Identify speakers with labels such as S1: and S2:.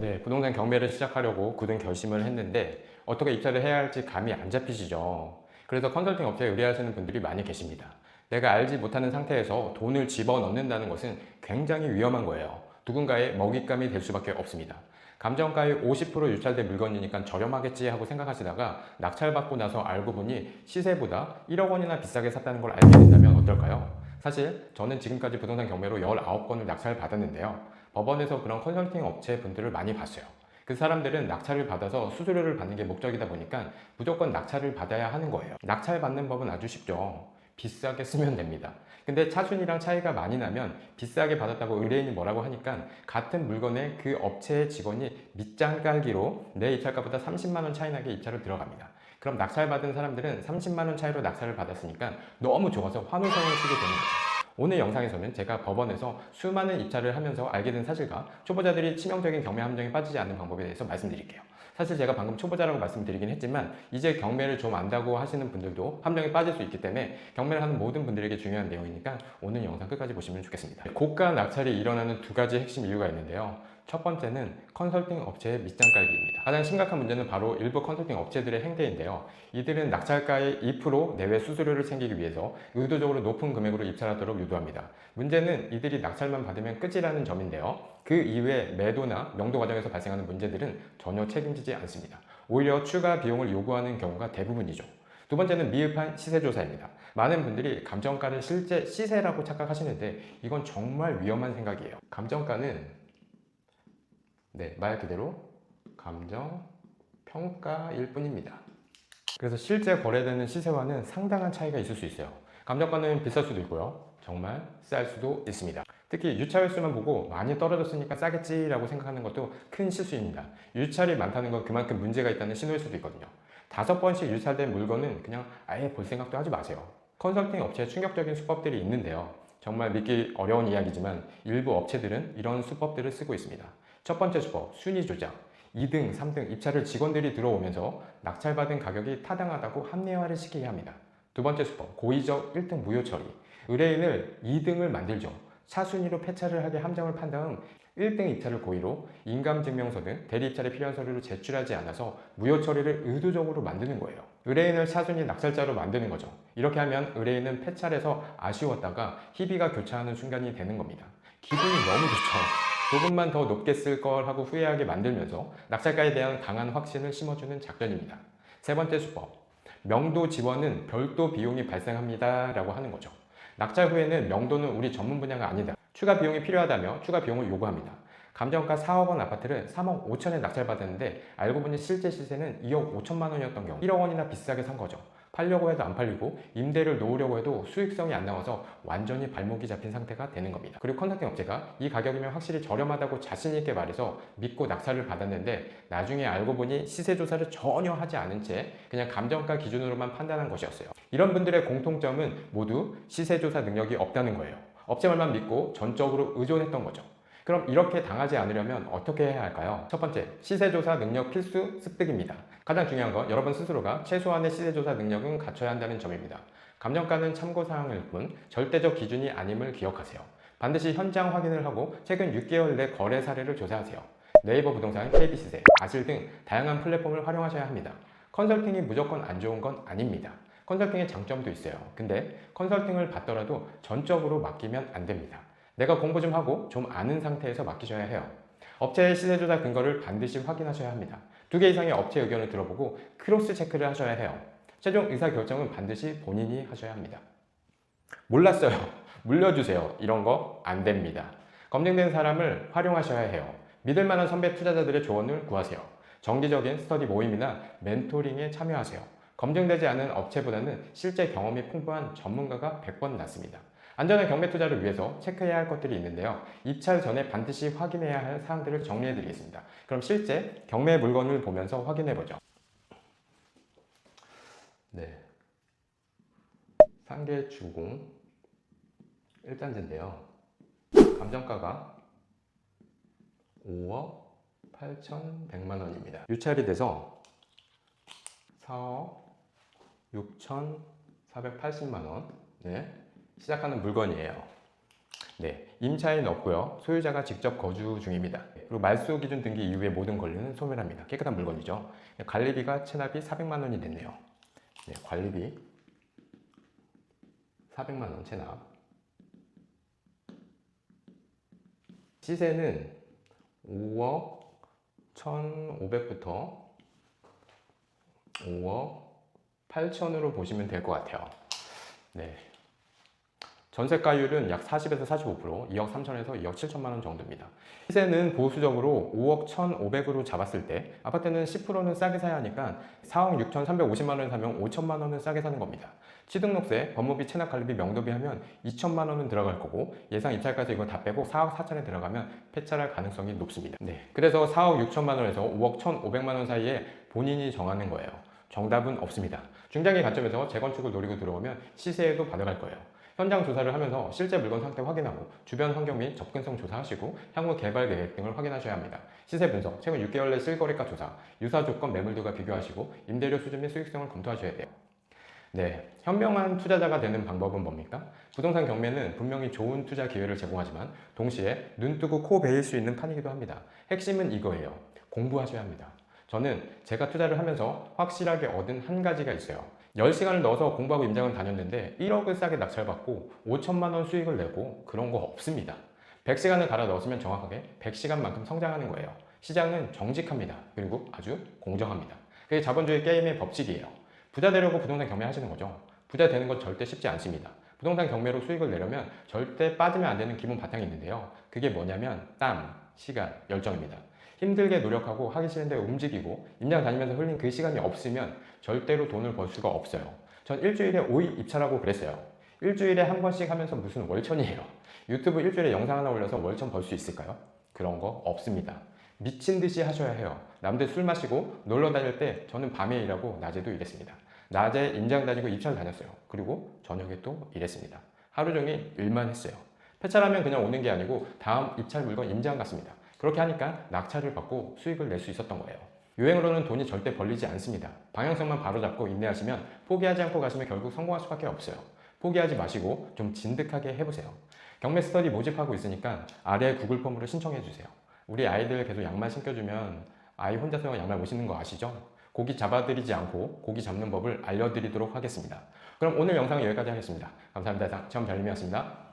S1: 네, 부동산 경매를 시작하려고 굳은 결심을 했는데 어떻게 입찰을 해야 할지 감이 안 잡히시죠. 그래서 컨설팅 업체에 의뢰하시는 분들이 많이 계십니다. 내가 알지 못하는 상태에서 돈을 집어넣는다는 것은 굉장히 위험한 거예요. 누군가의 먹잇감이 될 수밖에 없습니다. 감정가의 50% 유찰된 물건이니까 저렴하겠지 하고 생각하시다가 낙찰받고 나서 알고 보니 시세보다 1억 원이나 비싸게 샀다는 걸 알게 된다면 어떨까요? 사실 저는 지금까지 부동산 경매로 19건을 낙찰받았는데요. 법원에서 그런 컨설팅 업체 분들을 많이 봤어요. 그 사람들은 낙찰을 받아서 수수료를 받는 게 목적이다 보니까 무조건 낙찰을 받아야 하는 거예요. 낙찰 받는 법은 아주 쉽죠. 비싸게 쓰면 됩니다. 근데 차순위랑 차이가 많이 나면 비싸게 받았다고 의뢰인이 뭐라고 하니까 같은 물건에 그 업체의 직원이 밑장 깔기로 내 입찰가보다 30만 원 차이 나게 입찰을 들어갑니다. 그럼 낙찰 받은 사람들은 30만 원 차이로 낙찰을 받았으니까 너무 좋아서 환호성을 치게 되는 거죠. 오늘 영상에서는 제가 법원에서 수많은 입찰을 하면서 알게 된 사실과 초보자들이 치명적인 경매 함정에 빠지지 않는 방법에 대해서 말씀드릴게요. 사실 제가 방금 초보자라고 말씀드리긴 했지만 이제 경매를 좀 안다고 하시는 분들도 함정에 빠질 수 있기 때문에 경매를 하는 모든 분들에게 중요한 내용이니까 오늘 영상 끝까지 보시면 좋겠습니다. 고가 낙찰이 일어나는 두 가지 핵심 이유가 있는데요. 첫 번째는 컨설팅 업체의 밑장 깔기입니다. 가장 심각한 문제는 바로 일부 컨설팅 업체들의 행태인데요. 이들은 낙찰가의 2% 내외 수수료를 챙기기 위해서 의도적으로 높은 금액으로 입찰하도록 유도합니다. 문제는 이들이 낙찰만 받으면 끝이라는 점인데요. 그 이외에 매도나 명도 과정에서 발생하는 문제들은 전혀 책임지지 않습니다. 오히려 추가 비용을 요구하는 경우가 대부분이죠. 두 번째는 미흡한 시세조사입니다. 많은 분들이 감정가를 실제 시세라고 착각하시는데 이건 정말 위험한 생각이에요. 감정가는 말 그대로 감정 평가일 뿐입니다. 그래서 실제 거래되는 시세와는 상당한 차이가 있을 수 있어요. 감정가는 비쌀 수도 있고요. 정말 쌀 수도 있습니다. 특히 유찰수만 보고 많이 떨어졌으니까 싸겠지라고 생각하는 것도 큰 실수입니다. 유찰이 많다는 건 그만큼 문제가 있다는 신호일 수도 있거든요. 5번씩 유찰된 물건은 그냥 아예 볼 생각도 하지 마세요. 컨설팅 업체의 충격적인 수법들이 있는데요. 정말 믿기 어려운 이야기지만 일부 업체들은 이런 수법들을 쓰고 있습니다. 첫 번째 수법, 순위 조작. 2등, 3등 입찰을 직원들이 들어오면서 낙찰받은 가격이 타당하다고 합리화를 시키게 합니다. 두 번째 수법, 고의적 1등 무효 처리. 의뢰인을 2등을 만들죠. 차순위로 폐차를 하게 함정을 판 다음 1등 입찰을 고의로 인감증명서 등 대리 입찰에 필요한 서류를 제출하지 않아서 무효 처리를 의도적으로 만드는 거예요. 의뢰인을 차순위 낙찰자로 만드는 거죠. 이렇게 하면 의뢰인은 폐차해서 아쉬웠다가 희비가 교차하는 순간이 되는 겁니다. 기분이 너무 좋죠. 조금만 더 높게 쓸 걸 하고 후회하게 만들면서 낙찰가에 대한 강한 확신을 심어주는 작전입니다. 세 번째 수법, 명도 지원은 별도 비용이 발생합니다 라고 하는 거죠. 낙찰 후에는 명도는 우리 전문 분야가 아니다. 추가 비용이 필요하다며 추가 비용을 요구합니다. 감정가 4억 원 아파트를 3억 5천에 낙찰받았는데 알고 보니 실제 시세는 2억 5천만 원이었던 경우 1억 원이나 비싸게 산 거죠. 팔려고 해도 안 팔리고 임대를 놓으려고 해도 수익성이 안 나와서 완전히 발목이 잡힌 상태가 되는 겁니다. 그리고 컨설팅 업체가 이 가격이면 확실히 저렴하다고 자신 있게 말해서 믿고 낙찰을 받았는데 나중에 알고 보니 시세 조사를 전혀 하지 않은 채 그냥 감정가 기준으로만 판단한 것이었어요. 이런 분들의 공통점은 모두 시세 조사 능력이 없다는 거예요. 업체 말만 믿고 전적으로 의존했던 거죠. 그럼 이렇게 당하지 않으려면 어떻게 해야 할까요? 첫 번째, 시세조사 능력 필수 습득입니다. 가장 중요한 건 여러분 스스로가 최소한의 시세조사 능력은 갖춰야 한다는 점입니다. 감정가는 참고사항일 뿐 절대적 기준이 아님을 기억하세요. 반드시 현장 확인을 하고 최근 6개월 내 거래 사례를 조사하세요. 네이버 부동산, KB시세, 아실 등 다양한 플랫폼을 활용하셔야 합니다. 컨설팅이 무조건 안 좋은 건 아닙니다. 컨설팅의 장점도 있어요. 근데 컨설팅을 받더라도 전적으로 맡기면 안 됩니다. 내가 공부 좀 하고 좀 아는 상태에서 맡기셔야 해요. 업체의 시세조사 근거를 반드시 확인하셔야 합니다. 2개 이상의 업체 의견을 들어보고 크로스 체크를 하셔야 해요. 최종 의사결정은 반드시 본인이 하셔야 합니다. 몰랐어요. 물려주세요. 이런 거 안 됩니다. 검증된 사람을 활용하셔야 해요. 믿을 만한 선배 투자자들의 조언을 구하세요. 정기적인 스터디 모임이나 멘토링에 참여하세요. 검증되지 않은 업체보다는 실제 경험이 풍부한 전문가가 100번 낫습니다. 안전한 경매 투자를 위해서 체크해야 할 것들이 있는데요. 입찰 전에 반드시 확인해야 할 사항들을 정리해 드리겠습니다. 그럼 실제 경매 물건을 보면서 확인해 보죠. 상계 주공 1단지인데요. 감정가가 5억 8,100만 원입니다. 유찰이 돼서 4억 6,480만 원. 시작하는 물건이에요. 임차인 없고요. 소유자가 직접 거주 중입니다. 그리고 말소 기준 등기 이후의 모든 권리는 소멸합니다. 깨끗한 물건이죠. 관리비가 체납이 400만 원이 됐네요. 네, 관리비 400만 원 체납. 시세는 5억 1,500부터 5억 8천으로 보시면 될 것 같아요. 네. 전세가율은 약 40에서 45%, 2억 3천에서 2억 7천만 원 정도입니다. 시세는 보수적으로 5억 1,500으로 잡았을 때 아파트는 10%는 싸게 사야 하니까 4억 6,350만 원에 사면 5천만 원은 싸게 사는 겁니다. 취득록세, 법무비, 체납관리비, 명도비 하면 2천만 원은 들어갈 거고 예상 입찰가에서 이거 다 빼고 4억 4천에 들어가면 폐차할 가능성이 높습니다. 네, 그래서 4억 6천만 원에서 5억 1,500만 원 사이에 본인이 정하는 거예요. 정답은 없습니다. 중장기 관점에서 재건축을 노리고 들어오면 시세에도 받아갈 거예요. 현장 조사를 하면서 실제 물건 상태 확인하고 주변 환경 및 접근성 조사하시고 향후 개발 계획 등을 확인하셔야 합니다. 시세 분석, 최근 6개월 내 실거래가 조사, 유사 조건 매물들과 비교하시고 임대료 수준 및 수익성을 검토하셔야 돼요. 네, 현명한 투자자가 되는 방법은 뭡니까? 부동산 경매는 분명히 좋은 투자 기회를 제공하지만 동시에 눈 뜨고 코 베일 수 있는 판이기도 합니다. 핵심은 이거예요. 공부하셔야 합니다. 저는 제가 투자를 하면서 확실하게 얻은 한 가지가 있어요. 10시간을 넣어서 공부하고 임장을 다녔는데 1억을 싸게 낙찰받고 5천만 원 수익을 내고 그런 거 없습니다. 100시간을 갈아 넣었으면 정확하게 100시간만큼 성장하는 거예요. 시장은 정직합니다. 그리고 아주 공정합니다. 그게 자본주의 게임의 법칙이에요. 부자 되려고 부동산 경매 하시는 거죠. 부자 되는 건 절대 쉽지 않습니다. 부동산 경매로 수익을 내려면 절대 빠지면 안 되는 기본 바탕이 있는데요. 그게 뭐냐면 땀, 시간, 열정입니다. 힘들게 노력하고 하기 싫은데 움직이고 임장 다니면서 흘린 그 시간이 없으면 절대로 돈을 벌 수가 없어요. 전 일주일에 5일 입찰하고 그랬어요. 일주일에 한 번씩 하면서 무슨 월천이에요. 유튜브 일주일에 영상 하나 올려서 월천 벌 수 있을까요? 그런 거 없습니다. 미친 듯이 하셔야 해요. 남들 술 마시고 놀러 다닐 때 저는 밤에 일하고 낮에도 일했습니다. 낮에 임장 다니고 입찰 다녔어요. 그리고 저녁에 또 일했습니다. 하루 종일 일만 했어요. 폐차하면 그냥 오는 게 아니고 다음 입찰 물건 임장 갔습니다. 그렇게 하니까 낙찰을 받고 수익을 낼 수 있었던 거예요. 유행으로는 돈이 절대 벌리지 않습니다. 방향성만 바로잡고 인내하시면 포기하지 않고 가시면 결국 성공할 수밖에 없어요. 포기하지 마시고 좀 진득하게 해보세요. 경매 스터디 모집하고 있으니까 아래 구글 폼으로 신청해 주세요. 우리 아이들 계속 양말 신겨주면 아이 혼자서 양말 못 신는 거 아시죠? 고기 잡아드리지 않고 고기 잡는 법을 알려드리도록 하겠습니다. 그럼 오늘 영상은 여기까지 하겠습니다. 감사합니다. 체험 별님이었습니다.